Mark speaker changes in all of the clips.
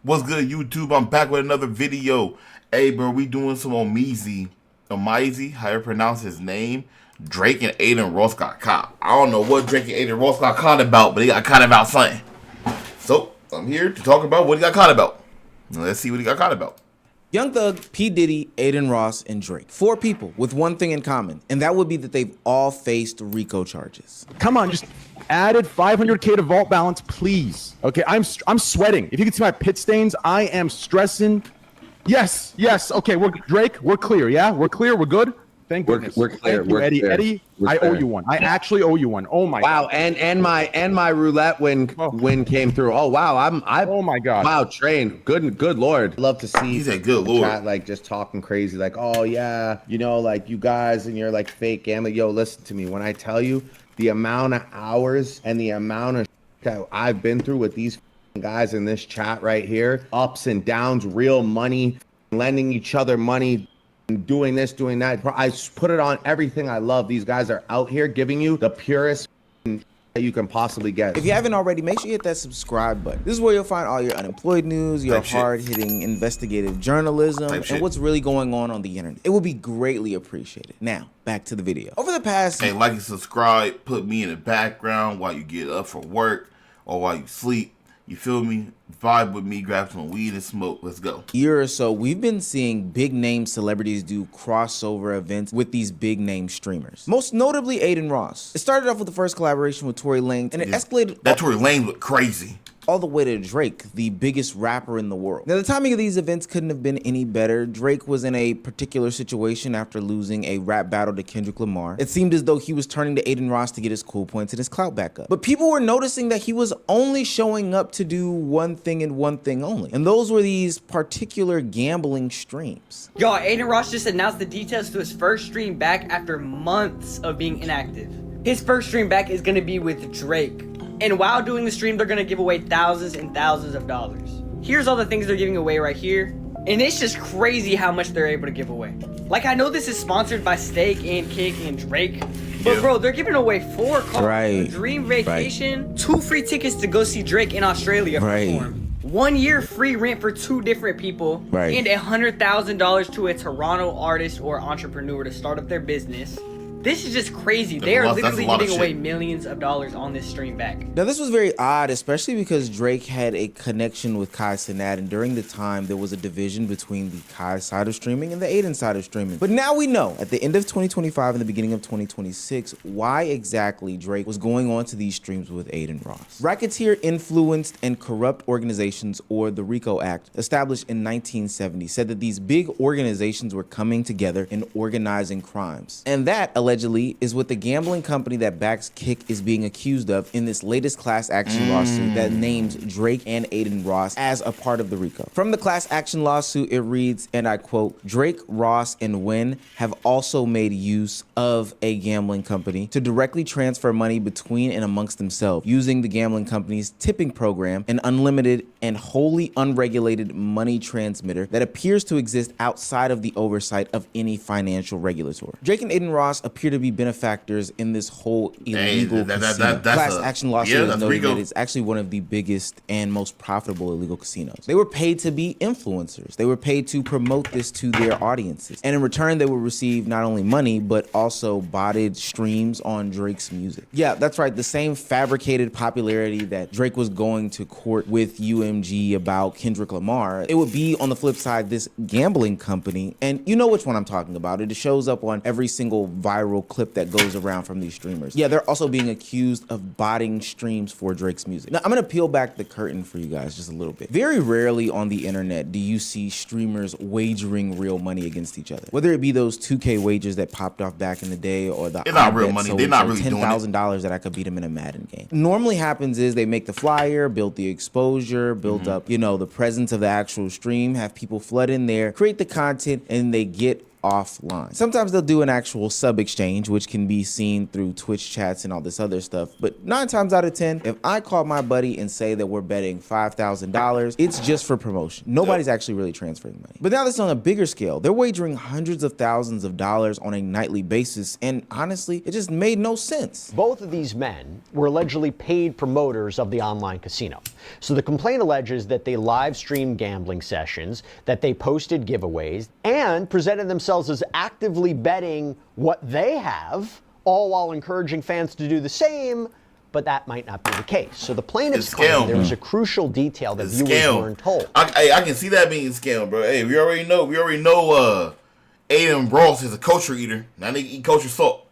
Speaker 1: What's good, YouTube? I'm back with another video. Hey, bro, we doing some Omizy, how you pronounce his name. Drake and Adin Ross got caught. I don't know what Drake and Adin Ross got caught about, but they got caught about something. So, I'm here to talk about what he got caught about. Now, let's see what he got caught about.
Speaker 2: Young Thug, P. Diddy, Adin Ross, and Drake. 4 people with one thing in common, and that would be that they've all faced RICO charges.
Speaker 3: Come on, just added 500K to vault balance, please. Okay, I'm sweating. If you can see my pit stains, I am stressing. Yes. Okay, Drake, we're clear. Yeah, we're clear. We're good. Thank goodness.
Speaker 4: We're clear.
Speaker 3: Thank you, Eddie.
Speaker 4: Clear.
Speaker 3: Eddie, I owe you one. I actually owe you one. Oh my
Speaker 4: wow,
Speaker 3: God.
Speaker 4: and my roulette win came through. Oh wow,
Speaker 3: oh my God.
Speaker 4: Wow, Train. Good Lord. Love to see.
Speaker 1: He's a good Lord.
Speaker 4: Chat, like just talking crazy, like, oh yeah, you know, like you guys and you're like fake gambling. Yo, listen to me. When I tell you the amount of hours and the amount of that I've been through with these guys in this chat right here, ups and downs, real money, lending each other money, doing this, doing that. I put it on everything I love. These guys are out here giving you the purest that you can possibly get.
Speaker 2: If you haven't already, make sure you hit that subscribe button. This is where you'll find all your unemployed news, your hard-hitting investigative journalism, and what's really going on the internet. It will be greatly appreciated. Now, back to the video. Over the past...
Speaker 1: Hey, like and subscribe. Put me in the background while you get up for work or while you sleep. You feel me? Vibe with me, grab some weed and smoke. Let's go.
Speaker 2: Year or so, we've been seeing big name celebrities do crossover events with these big name streamers. Most notably, Adin Ross. It started off with the first collaboration with Tory Lanez, and it escalated.
Speaker 1: That Tory Lanez looked crazy.
Speaker 2: All the way to Drake, the biggest rapper in the world. Now, the timing of these events couldn't have been any better. Drake was in a particular situation after losing a rap battle to Kendrick Lamar. It seemed as though he was turning to Adin Ross to get his cool points and his clout back up. But people were noticing that he was only showing up to do one thing and one thing only. And those were these particular gambling streams.
Speaker 5: Y'all, Adin Ross just announced the details to his first stream back after months of being inactive. His first stream back is gonna be with Drake. And while doing the stream, they're gonna give away thousands and thousands of dollars. Here's all the things they're giving away right here. And it's just crazy how much they're able to give away. Like, I know this is sponsored by Steak and Kick and Drake, but bro, they're giving away 4 cars, a dream vacation, 2 free tickets to go see Drake in Australia perform, 1 year free rent for 2 different people, and $100,000 to a Toronto artist or entrepreneur to start up their business. This is just crazy. They are literally giving away millions of dollars on this stream back.
Speaker 2: Now, this was very odd, especially because Drake had a connection with Kai Cenat, and during the time, there was a division between the Kai side of streaming and the Adin side of streaming. But now we know, at the end of 2025 and the beginning of 2026, why exactly Drake was going on to these streams with Adin Ross. Racketeer Influenced and Corrupt Organizations, or the RICO Act, established in 1970, said that these big organizations were coming together and organizing crimes. And that, allegedly, is what the gambling company that backs Kick is being accused of in this latest class action lawsuit that names Drake and Adin Ross as a part of the RICO. From the class action lawsuit, it reads, and I quote, Drake, Ross, and Wynn have also made use of a gambling company to directly transfer money between and amongst themselves using the gambling company's tipping program, an unlimited and wholly unregulated money transmitter that appears to exist outside of the oversight of any financial regulator. Drake and Adin Ross appear to be benefactors in this whole illegal class action lawsuit is noting that it's actually one of the biggest and most profitable illegal casinos. They were paid to be influencers. They were paid to promote this to their audiences. And in return, they would receive not only money, but also botted streams on Drake's music. Yeah, that's right. The same fabricated popularity that Drake was going to court with UMG about Kendrick Lamar, it would be on the flip side, this gambling company. And you know which one I'm talking about. It shows up on every single viral clip that goes around from these streamers. Yeah, they're also being accused of botting streams for Drake's music. Now, I'm gonna peel back the curtain for you guys just a little bit. Very rarely on the internet do you see streamers wagering real money against each other. Whether it be those 2K wagers that popped off back in the day, or the
Speaker 1: it's not real money. They're not really doing it.
Speaker 2: $10,000 that I could beat them in a Madden game. Normally happens is they make the flyer, build the exposure, build up, you know, the presence of the actual stream, have people flood in there, create the content, and they get offline. Sometimes they'll do an actual sub exchange, which can be seen through Twitch chats and all this other stuff. But 9 times out of 10, if I call my buddy and say that we're betting $5,000, it's just for promotion. Nobody's actually really transferring money. But now this on a bigger scale, they're wagering hundreds of thousands of dollars on a nightly basis. And honestly, it just made no sense.
Speaker 6: Both of these men were allegedly paid promoters of the online casino. So the complaint alleges that they live streamed gambling sessions, that they posted giveaways, and presented themselves as actively betting what they have, all while encouraging fans to do the same, but that might not be the case. So the plaintiffs claim there was a crucial detail that viewers weren't told.
Speaker 1: I can see that being scam, bro. Hey, we already know Adin Ross is a kosher eater. Now they eat kosher salt.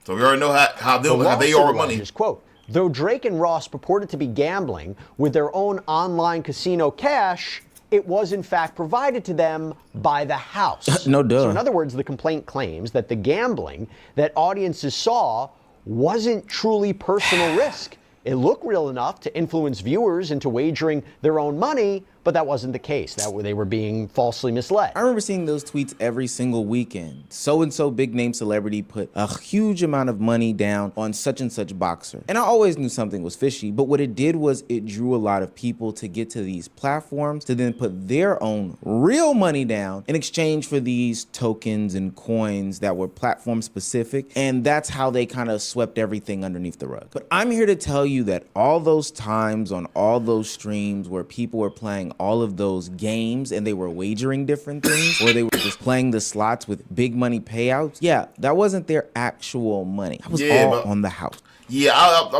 Speaker 1: So we already know how they are with money.
Speaker 6: Quote, though Drake and Ross purported to be gambling with their own online casino cash, it was in fact provided to them by the house.
Speaker 2: No duh.
Speaker 6: So in other words, the complaint claims that the gambling that audiences saw wasn't truly personal risk. It looked real enough to influence viewers into wagering their own money, but that wasn't the case. They were being falsely misled.
Speaker 2: I remember seeing those tweets every single weekend. So-and-so big name celebrity put a huge amount of money down on such and such boxer. And I always knew something was fishy, but what it did was it drew a lot of people to get to these platforms to then put their own real money down in exchange for these tokens and coins that were platform specific. And that's how they kind of swept everything underneath the rug. But I'm here to tell you that all those times on all those streams where people were playing all of those games and they were wagering different things, or they were just playing the slots with big money payouts, yeah, that wasn't their actual money. That was all on the house.
Speaker 1: Yeah, I'm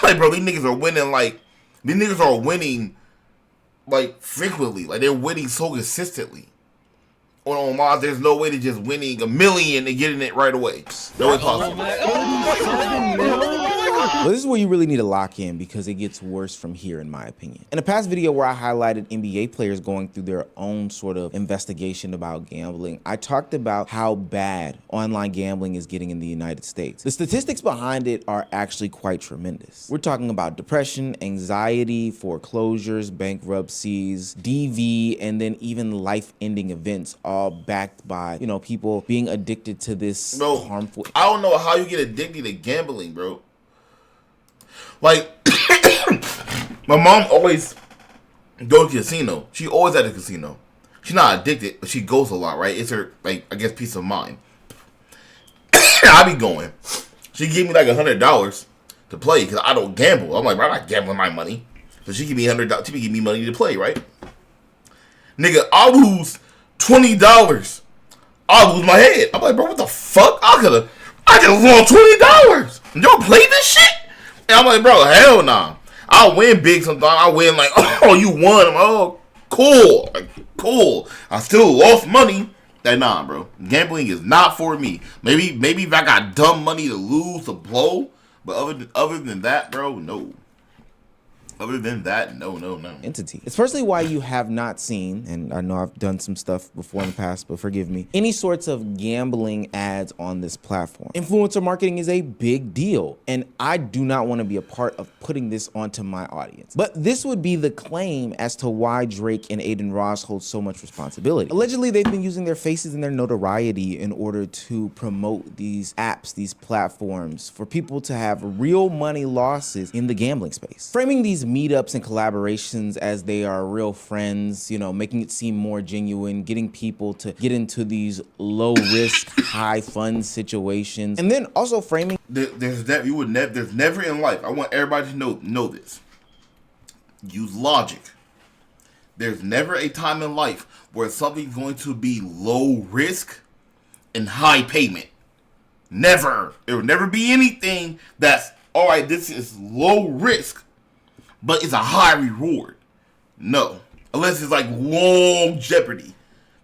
Speaker 1: like, bro, these niggas are winning like frequently. Like they're winning so consistently. On Mars, there's no way to just winning $1 million and getting it right away. No way possible.
Speaker 2: Well, this is where you really need to lock in because it gets worse from here, in my opinion. In a past video where I highlighted NBA players going through their own sort of investigation about gambling, I talked about how bad online gambling is getting in the United States. The statistics behind it are actually quite tremendous. We're talking about depression, anxiety, foreclosures, bankruptcies, DV, and then even life-ending events, all backed by, you know, people being addicted to this harmful.
Speaker 1: I don't know how you get addicted to gambling, bro. Like, my mom always goes to the casino. She always at the casino. She's not addicted, but she goes a lot, right? It's her, like, I guess, peace of mind. I be going. She give me like $100 to play because I don't gamble. I'm like, bro, I'm not gambling my money. So she give me $100. She give me money to play, right? Nigga, I lose $20. I lose my head. I'm like, bro, what the fuck? I just won $20. Y'all play this shit? And I'm like, bro, hell nah. I win big sometimes. I win like, oh, you won. I'm like, oh, cool. Like, cool. I still lost money. Like, nah, bro. Gambling is not for me. Maybe if I got dumb money to lose, to blow. But other than that, bro, no. Other than that, no.
Speaker 2: Entity. It's personally why you have not seen, and I know I've done some stuff before in the past, but forgive me, any sorts of gambling ads on this platform. Influencer marketing is a big deal, and I do not want to be a part of putting this onto my audience. But this would be the claim as to why Drake and Adin Ross hold so much responsibility. Allegedly, they've been using their faces and their notoriety in order to promote these apps, these platforms, for people to have real money losses in the gambling space. Framing these meetups and collaborations as they are real friends, you know, making it seem more genuine, getting people to get into these low risk, high fun situations, and then also framing.
Speaker 1: There's never in life. I want everybody to know this. Use logic. There's never a time in life where something's going to be low risk and high payment. Never. There will never be anything that's all right. This is low risk, but it's a high reward. No. Unless it's like long Jeopardy.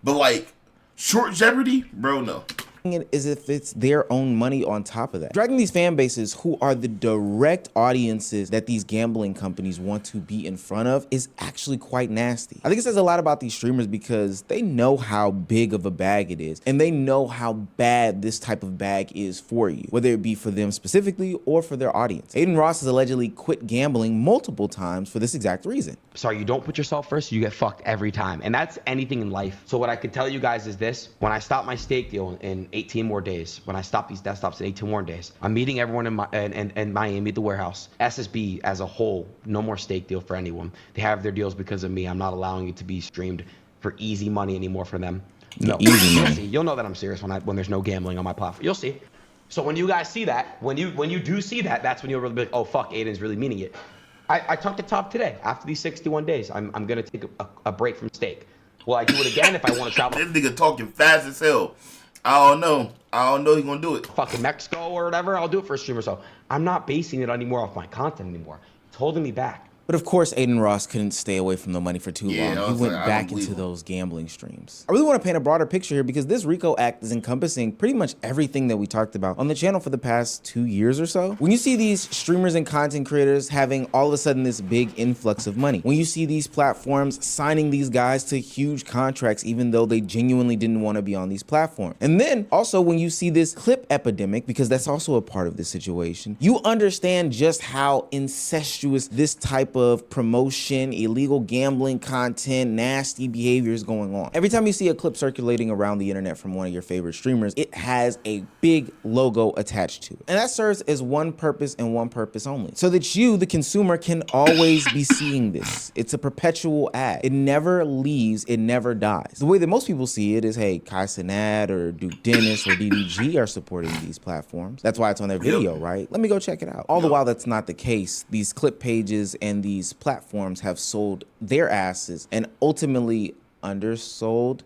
Speaker 1: But like short Jeopardy, bro, no.
Speaker 2: It as if it's their own money on top of that. Dragging these fan bases who are the direct audiences that these gambling companies want to be in front of is actually quite nasty. I think it says a lot about these streamers because they know how big of a bag it is and they know how bad this type of bag is for you, whether it be for them specifically or for their audience. Adin Ross has allegedly quit gambling multiple times for this exact reason.
Speaker 7: Sorry, you don't put yourself first, you get fucked every time. And that's anything in life. So what I could tell you guys is this: when I stop my steak deal in 18 more days, when I stop these desktops in 18 more days, I'm meeting everyone in Miami at the warehouse. SSB as a whole, no more steak deal for anyone. They have their deals because of me. I'm not allowing it to be streamed for easy money anymore for them. No,
Speaker 2: easy money.
Speaker 7: You'll know that I'm serious when there's no gambling on my platform. You'll see. So when you guys see that, when you do see that, that's when you'll really be like, oh fuck, Adin's really meaning it. I took the top today. After these 61 days, I'm gonna take a break from steak. Will I do it again if I want to travel?
Speaker 1: This nigga talking fast as hell. I don't know he gonna do it.
Speaker 7: Fucking Mexico or whatever. I'll do it for a stream or so. I'm not basing it anymore off my content anymore. It's holding me back.
Speaker 2: But of course, Adin Ross couldn't stay away from the money for too long. He went back into
Speaker 1: unbelievable.
Speaker 2: those gambling streams. I really want to paint a broader picture here because this RICO Act is encompassing pretty much everything that we talked about on the channel for the past 2 years or so. When you see these streamers and content creators having all of a sudden this big influx of money, when you see these platforms signing these guys to huge contracts even though they genuinely didn't want to be on these platforms. And then also when you see this clip epidemic, because that's also a part of this situation, you understand just how incestuous this type of promotion, illegal gambling content, nasty behavior is going on. Every time you see a clip circulating around the internet from one of your favorite streamers, it has a big logo attached to it. And that serves as one purpose and one purpose only, so that you, the consumer, can always be seeing this. It's a perpetual ad. It never leaves, it never dies. The way that most people see it is, hey, Kai Cenat or Duke Dennis or DDG are supporting these platforms. That's why it's on their video, right? Let me go check it out. All the while that's not the case. These clip pages and these platforms have sold their asses and ultimately undersold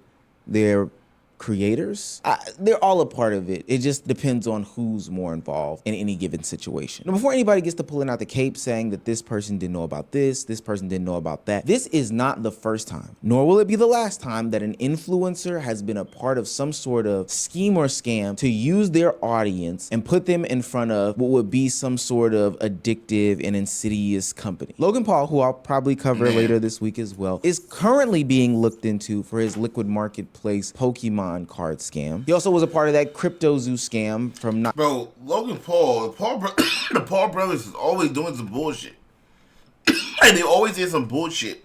Speaker 2: their creators. They're all a part of it. It just depends on who's more involved in any given situation. Now, before anybody gets to pulling out the cape saying that this person didn't know about this person didn't know about that, this is not the first time, nor will it be the last time that an influencer has been a part of some sort of scheme or scam to use their audience and put them in front of what would be some sort of addictive and insidious company. Logan Paul, who I'll probably cover later this week as well, is currently being looked into for his liquid marketplace Pokemon card scam. He also was a part of that CryptoZoo scam from
Speaker 1: Bro, Logan Paul, the Paul brothers is always doing some bullshit. And they always did some bullshit.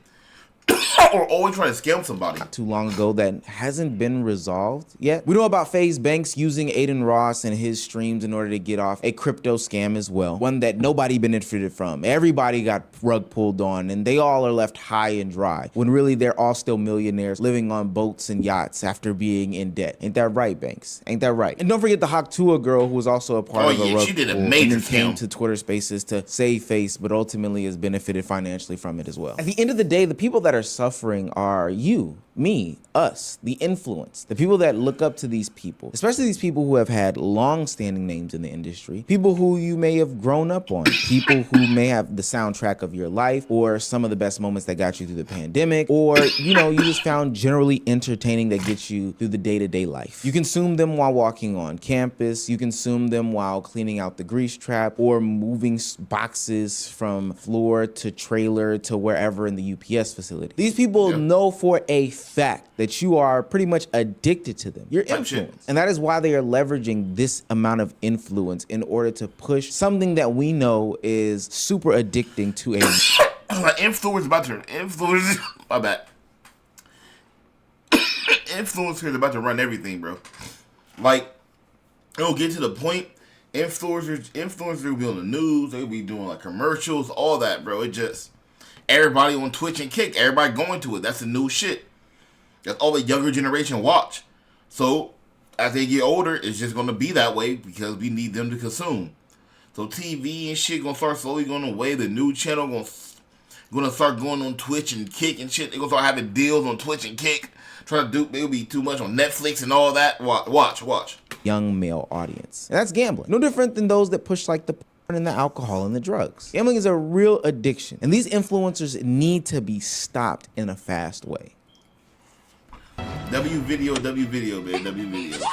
Speaker 1: Or always trying to scam somebody.
Speaker 2: Not too long ago that hasn't been resolved yet. We know about FaZe Banks using Adin Ross and his streams in order to get off a crypto scam as well. One that nobody benefited from. Everybody got rug pulled on and they all are left high and dry when really they're all still millionaires living on boats and yachts after being in debt. Ain't that right, Banks? Ain't that right? And don't forget the Haktua girl who was also a part of a rug
Speaker 1: she did a
Speaker 2: pull
Speaker 1: major
Speaker 2: and then came
Speaker 1: scam
Speaker 2: to Twitter Spaces to save face, but ultimately has benefited financially from it as well. At the end of the day, the people that are suffering are you, me, us, the influence, the people that look up to these people, especially these people who have had long-standing names in the industry, people who you may have grown up on, people who may have the soundtrack of your life or some of the best moments that got you through the pandemic, or, you know, you just found generally entertaining that gets you through the day-to-day life. You consume them while walking on campus, you consume them while cleaning out the grease trap or moving boxes from floor to trailer to wherever in the UPS facility. These people know for a fact that you are pretty much addicted to them. You're influenced. And that is why they are leveraging this amount of influence in order to push something that we know is super addicting to a
Speaker 1: Influencers about to run everything, bro. Like, it'll get to the point, influencers will be on the news, they'll be doing like commercials, all that, bro. It just, everybody on Twitch and Kick, everybody going to it. That's the new shit. That's all the younger generation watch. So, as they get older, it's just going to be that way because we need them to consume. So, TV and shit going to start slowly going away. The new channel going to start going on Twitch and Kick and shit. They're going to start having deals on Twitch and Kick. Trying to do, it'll be too much on Netflix and all that. Watch.
Speaker 2: Young male audience. And that's gambling. No different than those that push like the porn and the alcohol and the drugs. Gambling is a real addiction. And these influencers need to be stopped in a fast way.
Speaker 1: W video, man. W video.